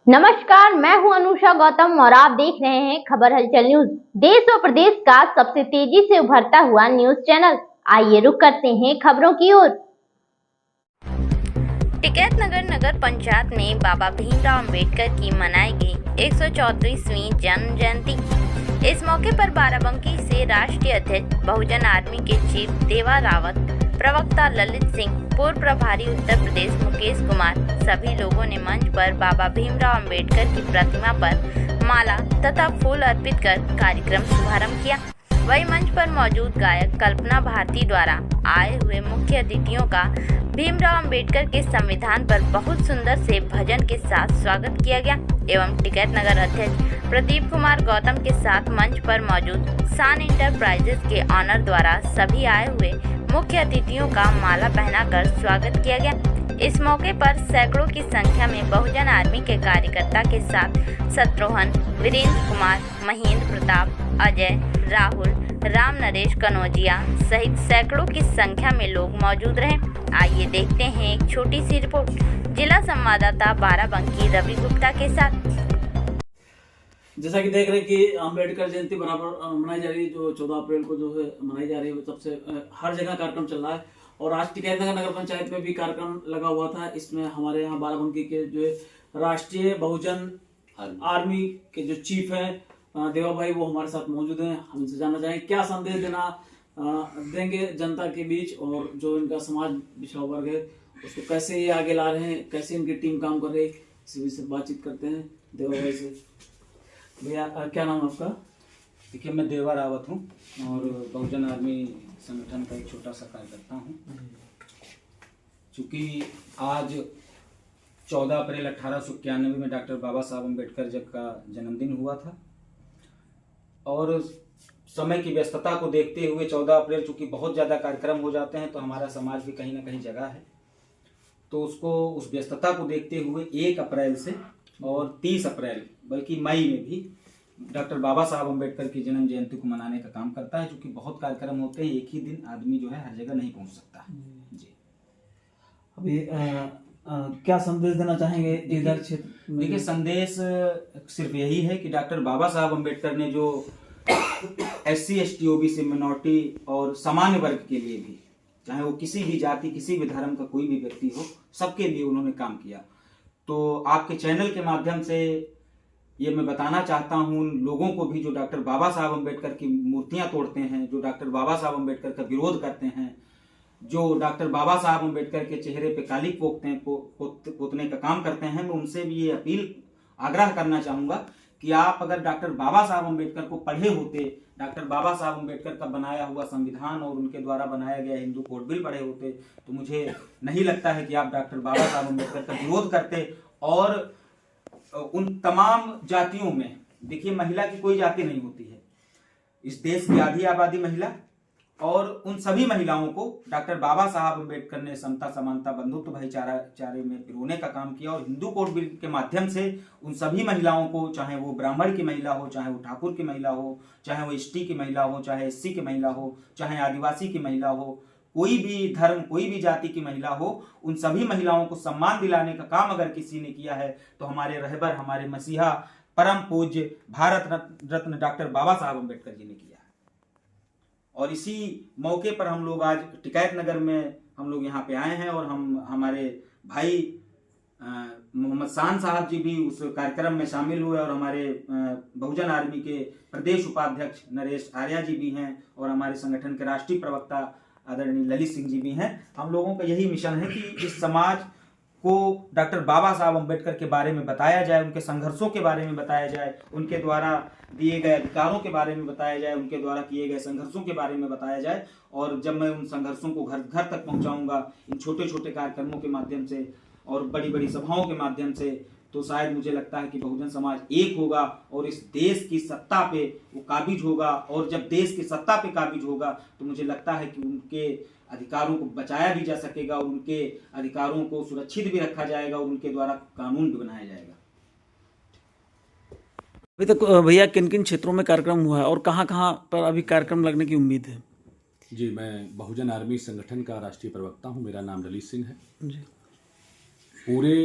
नमस्कार, मैं हूं अनुषा गौतम और आप देख रहे हैं खबर हलचल न्यूज। देश और प्रदेश का सबसे तेजी से उभरता हुआ न्यूज चैनल। आइए रुक करते हैं खबरों की ओर। टिकैत नगर पंचायत में बाबा भीमराव अंबेडकर की मनाई गई 134वीं जन्म जयंती। इस मौके पर बाराबंकी से राष्ट्रीय अध्यक्ष बहुजन आर्मी के चीफ देवा रावत, प्रवक्ता ललित सिंह, पूर्व प्रभारी उत्तर प्रदेश मुकेश कुमार, सभी लोगों ने मंच पर बाबा भीमराव अंबेडकर की प्रतिमा पर माला तथा फूल अर्पित कर कार्यक्रम शुभारंभ किया। वही मंच पर मौजूद गायक कल्पना भारती द्वारा आए हुए मुख्य अतिथियों का भीमराव अंबेडकर के संविधान पर बहुत सुंदर से भजन के साथ स्वागत किया गया एवं टिकैत नगर अध्यक्ष प्रदीप कुमार गौतम के साथ मंच पर मौजूद सान इंटरप्राइजेज के ऑनर द्वारा सभी आए हुए मुख्य अतिथियों का माला पहनाकर स्वागत किया गया। इस मौके पर सैकड़ों की संख्या में बहुजन आर्मी के कार्यकर्ता के साथ शत्रुघ्न, वीरेंद्र कुमार, महेंद्र प्रताप, अजय, राहुल, राम नरेश कनौजिया सहित सैकड़ों की संख्या में लोग मौजूद रहे। आइए देखते हैं एक छोटी सी रिपोर्ट जिला संवाददाता बाराबंकी रवि गुप्ता के साथ। जैसा कि देख रहे हैं कि अम्बेडकर जयंती बराबर मनाई जा रही है, जो 14 अप्रैल को जो है मनाई जा रही है, तब से हर जगह कार्यक्रम चल रहा है और आज टिकैत नगर पंचायत में भी कार्यक्रम लगा हुआ था। इसमें हमारे यहाँ बाराबंकी के जो राष्ट्रीय बहुजन आर्मी के जो चीफ हैं देवा भाई, वो हमारे साथ मौजूद हैं। हम इनसे जानना चाहेंगे क्या संदेश देंगे जनता के बीच और जो इनका समाज पिछड़ा वर्ग है उसको कैसे ये आगे ला रहे हैं, कैसे इनकी टीम काम कर रही है, इसी विषय बातचीत करते हैं देवा भाई से। भैया क्या नाम है आपका? देखिए, मैं देवा रावत हूँ और बहुजन आर्मी संगठन का एक छोटा सा कार्यकर्ता हूँ। चूँकि आज 14 अप्रैल 1891 में डॉक्टर बाबा साहब अम्बेडकर जी का जन्मदिन हुआ था और समय की व्यस्तता को देखते हुए 14 अप्रैल चूँकि बहुत ज़्यादा कार्यक्रम हो जाते हैं तो हमारा समाज भी कहीं ना कहीं जगह है, तो उसको उस व्यस्तता को देखते हुए 1 अप्रैल से और 30 अप्रैल बल्कि मई में भी डॉक्टर बाबा साहब अम्बेडकर की जन्म जयंती को मनाने का काम करता है। क्योंकि बहुत कार्यक्रम होते हैं, एक ही दिन आदमी जो है हर जगह नहीं पहुंच सकता है जी। अभी क्या संदेश देना चाहेंगे इधर क्षेत्र? देखिए, संदेश सिर्फ यही है कि डॉक्टर बाबा साहब अम्बेडकर ने जो SC ST OBC मिनॉरिटी और सामान्य वर्ग के लिए भी, चाहे वो किसी भी जाति किसी भी धर्म का कोई भी व्यक्ति हो, सबके लिए उन्होंने काम किया। तो आपके चैनल के माध्यम से ये मैं बताना चाहता हूँ उन लोगों को भी जो डॉक्टर बाबा साहब अम्बेडकर की मूर्तियां तोड़ते हैं, जो डॉक्टर बाबा साहब अम्बेडकर का विरोध करते हैं, जो डॉक्टर बाबा साहब अम्बेडकर के चेहरे पे काली पोतने का काम करते हैं, मैं उनसे भी ये अपील आग्रह करना चाहूँगा कि आप अगर डॉक्टर बाबा साहब अम्बेडकर को पढ़े होते, डॉक्टर बाबा साहब अम्बेडकर का बनाया हुआ संविधान और उनके द्वारा बनाया गया हिंदू कोड बिल पढ़े होते, तो मुझे नहीं लगता है कि आप डॉक्टर बाबा साहब अम्बेडकर का विरोध करते। और उन तमाम जातियों में देखिए, महिला की कोई जाति नहीं होती है, इस देश की आधी आबादी महिला, और उन सभी महिलाओं को डॉक्टर बाबा साहब अम्बेडकर ने समता समानता बंधुत्व भाईचारे में पिरोने का काम किया और हिंदू कोड बिल के माध्यम से उन सभी महिलाओं को, चाहे वो ब्राह्मण की महिला हो, चाहे वो ठाकुर की महिला हो, चाहे वो ST की महिला हो, चाहे SC की महिला हो, चाहे आदिवासी की महिला हो, कोई भी धर्म कोई भी जाति की महिला हो, उन सभी महिलाओं को सम्मान दिलाने का काम अगर किसी ने किया है तो हमारे रहबर, हमारे मसीहा, परम पूज्य भारत रत्न डॉक्टर बाबा साहब अम्बेडकर जी ने किया है। और इसी मौके पर हम लोग आज टिकैत नगर में हम लोग यहाँ पे आए हैं और हमारे भाई मोहम्मद शान साहब जी भी उस कार्यक्रम में शामिल हुए और हमारे बहुजन आर्मी के प्रदेश उपाध्यक्ष नरेश आर्या जी भी हैं और हमारे संगठन के राष्ट्रीय प्रवक्ता आदरणीय ललित सिंह जी भी हैं। हम लोगों का यही मिशन है कि इस समाज को डॉक्टर बाबा साहब अम्बेडकर के बारे में बताया जाए, उनके संघर्षों के बारे में बताया जाए, उनके द्वारा दिए गए अधिकारों के बारे में बताया जाए, उनके द्वारा किए गए संघर्षों के बारे में बताया जाए। और जब मैं उन संघर्षों को घर घर तक पहुंचाऊंगा इन छोटे छोटे कार्यक्रमों के माध्यम से और बड़ी बड़ी सभाओं के माध्यम से, तो शायद मुझे लगता है कि बहुजन समाज एक होगा और इस देश की सत्ता पे वो काबिज होगा। और जब देश की सत्ता पे काबिज होगा तो मुझे लगता है कि उनके अधिकारों को बचाया भी जा सकेगा और उनके अधिकारों को सुरक्षित भी रखा जाएगा और उनके द्वारा कानून भी बनाया जाएगा। अभी तक भैया किन किन क्षेत्रों में कार्यक्रम हुआ है और कहाँ कहाँ पर अभी कार्यक्रम लगने की उम्मीद है? जी, मैं बहुजन आर्मी संगठन का राष्ट्रीय प्रवक्ता हूँ। मेरा नाम ललित सिंह है जी। पूरे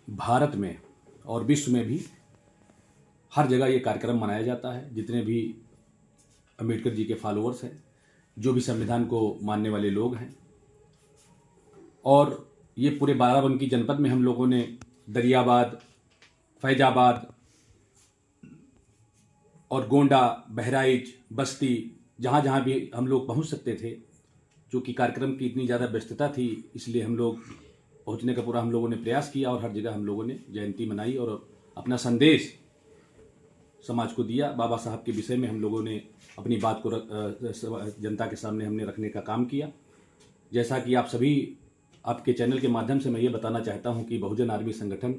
भारत में और विश्व में भी हर जगह ये कार्यक्रम मनाया जाता है। जितने भी अम्बेडकर जी के फॉलोअर्स हैं, जो भी संविधान को मानने वाले लोग हैं, और ये पूरे बाराबंकी जनपद में हम लोगों ने दरियाबाद, फैजाबाद और गोंडा, बहराइच, बस्ती, जहाँ जहाँ भी हम लोग पहुँच सकते थे, क्योंकि कार्यक्रम की इतनी ज़्यादा व्यस्तता थी, इसलिए हम लोग पहुँचने का पूरा हम लोगों ने प्रयास किया और हर जगह हम लोगों ने जयंती मनाई और अपना संदेश समाज को दिया। बाबा साहब के विषय में हम लोगों ने अपनी बात को जनता के सामने हमने रखने का काम किया। जैसा कि आप सभी, आपके चैनल के माध्यम से मैं ये बताना चाहता हूँ कि बहुजन आर्मी संगठन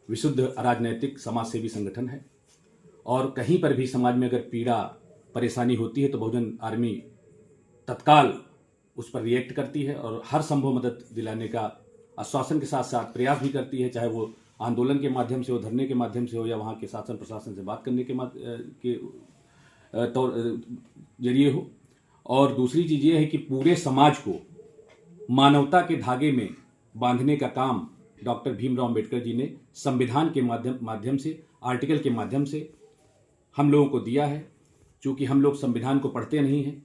विशुद्ध राजनैतिक समाज सेवी संगठन है, और कहीं पर भी समाज में अगर पीड़ा परेशानी होती है तो बहुजन आर्मी तत्काल उस पर रिएक्ट करती है और हर संभव मदद दिलाने का आश्वासन के साथ साथ प्रयास भी करती है, चाहे वो आंदोलन के माध्यम से हो, धरने के माध्यम से हो, या वहाँ के शासन प्रशासन से बात करने के जरिए हो। और दूसरी चीज़ ये है कि पूरे समाज को मानवता के धागे में बांधने का काम डॉक्टर भीमराव अम्बेडकर जी ने संविधान के माध्यम से, आर्टिकल के माध्यम से हम लोगों को दिया है। चूँकि हम लोग संविधान को पढ़ते नहीं हैं,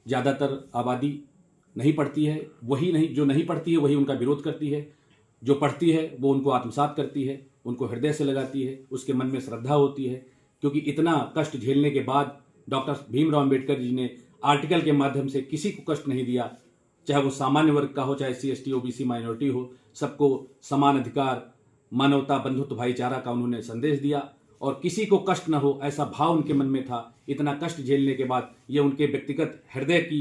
ज़्यादातर आबादी नहीं पढ़ती है, जो नहीं पढ़ती है वही उनका विरोध करती है, जो पढ़ती है वो उनको आत्मसात करती है, उनको हृदय से लगाती है, उसके मन में श्रद्धा होती है। क्योंकि इतना कष्ट झेलने के बाद डॉक्टर भीमराव अम्बेडकर जी ने आर्टिकल के माध्यम से किसी को कष्ट नहीं दिया, चाहे वो सामान्य वर्ग का हो, चाहे SC ST OBC माइनॉरिटी हो, सबको समान अधिकार, मानवता, बंधुत्व, भाईचारा का उन्होंने संदेश दिया और किसी को कष्ट न हो ऐसा भाव उनके मन में था। इतना कष्ट झेलने के बाद ये उनके व्यक्तिगत हृदय की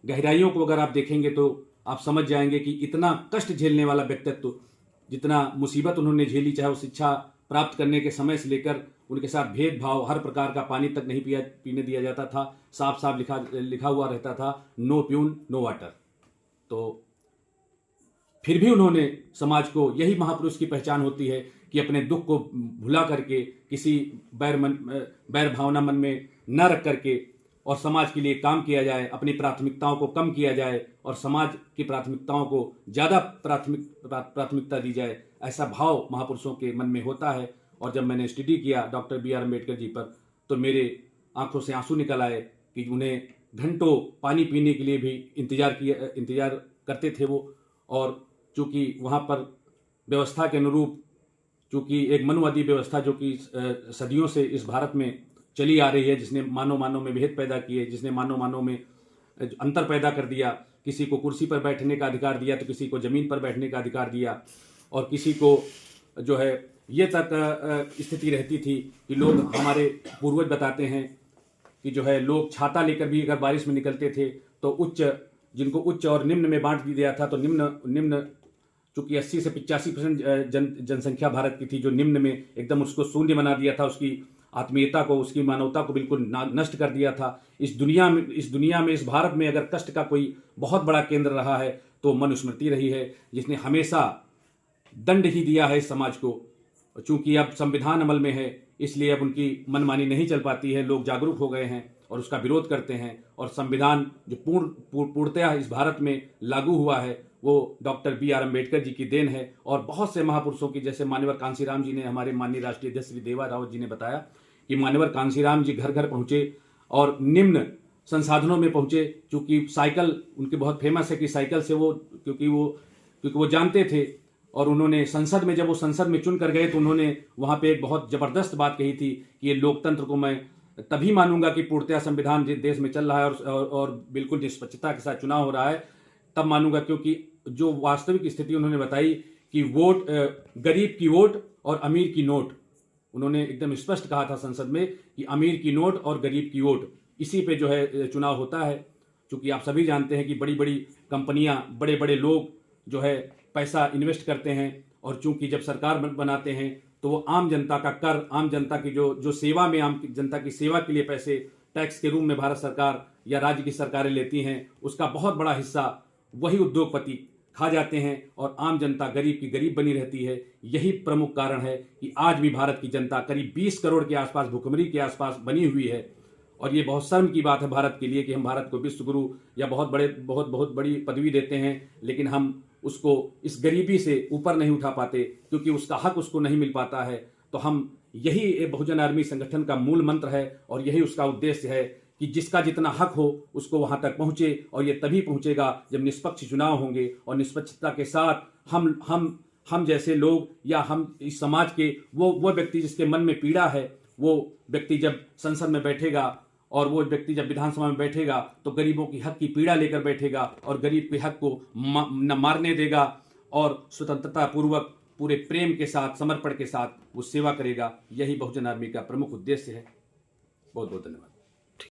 गहराइयों को अगर आप देखेंगे तो आप समझ जाएंगे कि इतना कष्ट झेलने वाला व्यक्तित्व, जितना मुसीबत उन्होंने झेली, चाहे वो शिक्षा प्राप्त करने के समय से लेकर उनके साथ भेदभाव, हर प्रकार का पानी तक नहीं पीने दिया जाता था, साफ साफ लिखा हुआ रहता था, नो प्यून नो वाटर। तो फिर भी उन्होंने समाज को, यही महापुरुष की पहचान होती है कि अपने दुख को भुला करके, किसी बैर भावना मन में न रख करके और समाज के लिए काम किया जाए, अपनी प्राथमिकताओं को कम किया जाए और समाज की प्राथमिकताओं को ज़्यादा प्राथमिकता दी जाए, ऐसा भाव महापुरुषों के मन में होता है। और जब मैंने स्टडी किया डॉक्टर BR अम्बेडकर जी पर, तो मेरे आंखों से आंसू निकल आए कि उन्हें घंटों पानी पीने के लिए भी इंतजार करते थे वो। और चूँकि वहाँ पर व्यवस्था के अनुरूप, चूँकि एक मनुवादी व्यवस्था जो कि सदियों से इस भारत में चली आ रही है, जिसने मानव में भेद पैदा किए, जिसने मानव में अंतर पैदा कर दिया, किसी को कुर्सी पर बैठने का अधिकार दिया तो किसी को ज़मीन पर बैठने का अधिकार दिया, और किसी को जो है ये तक स्थिति रहती थी कि लोग, हमारे पूर्वज बताते हैं कि जो है लोग छाता लेकर भी अगर बारिश में निकलते थे तो जिनको उच्च और निम्न में बांट दिया था, तो निम्न चूँकि 80 से 85% जनसंख्या भारत की थी, जो निम्न में एकदम उसको शून्य बना दिया था, उसकी आत्मीयता को, उसकी मानवता को बिल्कुल नष्ट कर दिया था। इस दुनिया में इस भारत में अगर कष्ट का कोई बहुत बड़ा केंद्र रहा है तो मनुस्मृति रही है, जिसने हमेशा दंड ही दिया है इस समाज को। चूँकि अब संविधान अमल में है, इसलिए अब उनकी मनमानी नहीं चल पाती है, लोग जागरूक हो गए हैं और उसका विरोध करते हैं। और संविधान जो पूर्णतया इस भारत में लागू हुआ है वो डॉक्टर BR अम्बेडकर जी की देन है। और बहुत से महापुरुषों की, जैसे मान्यवर कांशीराम जी ने, हमारे माननीय राष्ट्रीय अध्यक्ष श्री देवा रावत जी ने बताया कि मान्यवर कांशीराम जी घर घर पहुँचे और निम्न संसाधनों में पहुँचे। चूँकि साइकिल उनकी बहुत फेमस है कि साइकिल से वो, क्योंकि वो जानते थे, और उन्होंने संसद में, जब वो संसद में चुन कर गए तो उन्होंने वहाँ पे एक बहुत ज़बरदस्त बात कही थी कि ये लोकतंत्र को मैं तभी मानूंगा कि पूर्णतया संविधान जिस देश में चल रहा है और बिल्कुल निष्पक्षता के साथ चुनाव हो रहा है, तब मानूंगा। क्योंकि जो वास्तविक स्थिति उन्होंने बताई कि वोट, गरीब की वोट और अमीर की नोट, उन्होंने एकदम स्पष्ट कहा था संसद में कि अमीर की नोट और गरीब की वोट, इसी पे जो है चुनाव होता है। क्योंकि आप सभी जानते हैं कि बड़ी बड़ी कंपनियां, बड़े बड़े लोग जो है पैसा इन्वेस्ट करते हैं, और चूंकि जब सरकार बनाते हैं तो वो आम जनता का कर, आम जनता की जो सेवा में, आम जनता की सेवा के लिए पैसे टैक्स के रूप में भारत सरकार या राज्य की सरकारें लेती हैं, उसका बहुत बड़ा हिस्सा वही उद्योगपति खा जाते हैं और आम जनता गरीब की गरीब बनी रहती है। यही प्रमुख कारण है कि आज भी भारत की जनता करीब 20 करोड़ के आसपास, भुखमरी के आसपास बनी हुई है। और ये बहुत शर्म की बात है भारत के लिए कि हम भारत को विश्व गुरु या बहुत बड़ी पदवी देते हैं, लेकिन हम उसको इस गरीबी से ऊपर नहीं उठा पाते, क्योंकि उसका हक उसको नहीं मिल पाता है। तो हम यही ये बहुजन आर्मी संगठन का मूल मंत्र है और यही उसका उद्देश्य है कि जिसका जितना हक हो उसको वहां तक पहुंचे, और ये तभी पहुंचेगा जब निष्पक्ष चुनाव होंगे और निष्पक्षता के साथ हम जैसे लोग या हम इस समाज के वो व्यक्ति जिसके मन में पीड़ा है, वो व्यक्ति जब संसद में बैठेगा और वो व्यक्ति जब विधानसभा में बैठेगा तो गरीबों की हक की पीड़ा लेकर बैठेगा और गरीब के हक को न मारने देगा और स्वतंत्रता पूर्वक पूरे प्रेम के साथ, समर्पण के साथ वो सेवा करेगा। यही बहुजन आर्मी का प्रमुख उद्देश्य है। बहुत बहुत धन्यवाद।